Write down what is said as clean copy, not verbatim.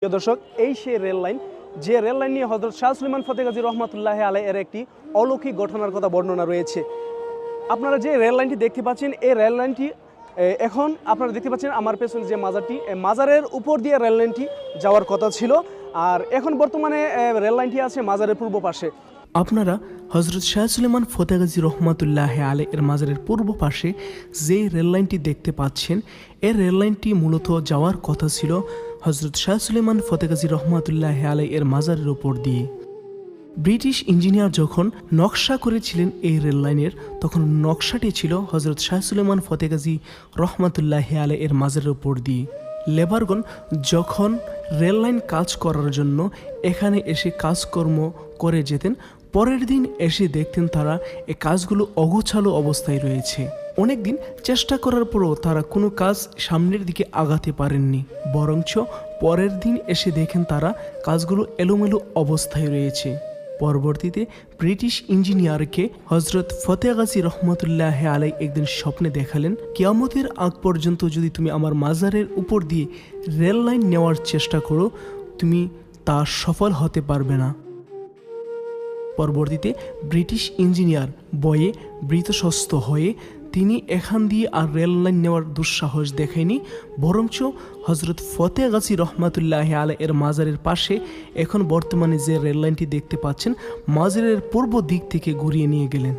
প্রিয় দর্শক, এই সেই রেল লাইন যে রেল লাইন নিয়ে হযরত শাহ সুলেমান ফতেহ গাজী রহমাতুল্লাহি আলাইহি এর একটি অলৌকিক ঘটনার কথা বর্ণনা রয়েছে। আপনারা যে রেল লাইনটি দেখতে পাচ্ছেন, এই রেল লাইনটি এখন আপনারা দেখতে পাচ্ছেন আমার পেছনে যে মাজারটি, মাজারের উপর দিয়ে রেল লাইনটি যাওয়ার কথা ছিল, আর এখন বর্তমানে রেল লাইনটি আছে মাজারের পূর্ব পাশে। আপনারা হজরত শাহ সুলেমান ফতেহ গাজী রহমাতুল্লাহি আলাইহি এর মাজারের পূর্ব পাশে যে রেল লাইনটি দেখতে পাচ্ছেন, এই রেল লাইনটি মূলত যাওয়ার কথা ছিল হজরত শাহ সুলেমান ফতেহ গাজী রহমাতুল্লাহি আলাইহি এর মাজারের উপর দিয়ে। ব্রিটিশ ইঞ্জিনিয়ার যখন নকশা করেছিলেন এই রেল লাইনের, তখন নকশাটি ছিল হজরত শাহ সুলেমান ফতেহ গাজী রহমাতুল্লাহি আলাইহি এর মাজারের উপর দিয়ে। লেবারগণ যখন রেল লাইন কাজ করার জন্য এখানে এসে কাজকর্ম করে যেতেন, পরের দিন এসে দেখতেন তারা এই কাজগুলো অগোছালো অবস্থায় রয়েছে। অনেক দিন চেষ্টা করার পরও তারা কোনো কাজ সামনের দিকে আগাতে পারেননি, বরঞ্চ পরের দিন এসে দেখেন তারা কাজগুলো এলোমেলো অবস্থায় রয়েছে। পরবর্তীতে ব্রিটিশ ইঞ্জিনিয়ারকে হজরত ফতেহ গাজী রহমতুল্লাহি আলাইহি একদিন স্বপ্নে দেখালেন, কিয়ামতের আগ পর্যন্ত যদি তুমি আমার মাজারের উপর দিয়ে রেল লাইন নেওয়ার চেষ্টা করো, তুমি তা সফল হতে পারবে না। পরবর্তীতে ব্রিটিশ ইঞ্জিনিয়ার বয়ে বৃতস্বস্ত হয়ে তিনি এখান দিয়ে আর রেল লাইন নেওয়ার দুঃসাহস দেখায়নি, বরঞ্চ হজরত ফতেহ গাজী রহমাতুল্লাহি আলাইহি এর মাজারের পাশে এখন বর্তমানে যে রেল লাইনটি দেখতে পাচ্ছেন, মাজারের পূর্ব দিক থেকে ঘুরিয়ে নিয়ে গেলেন।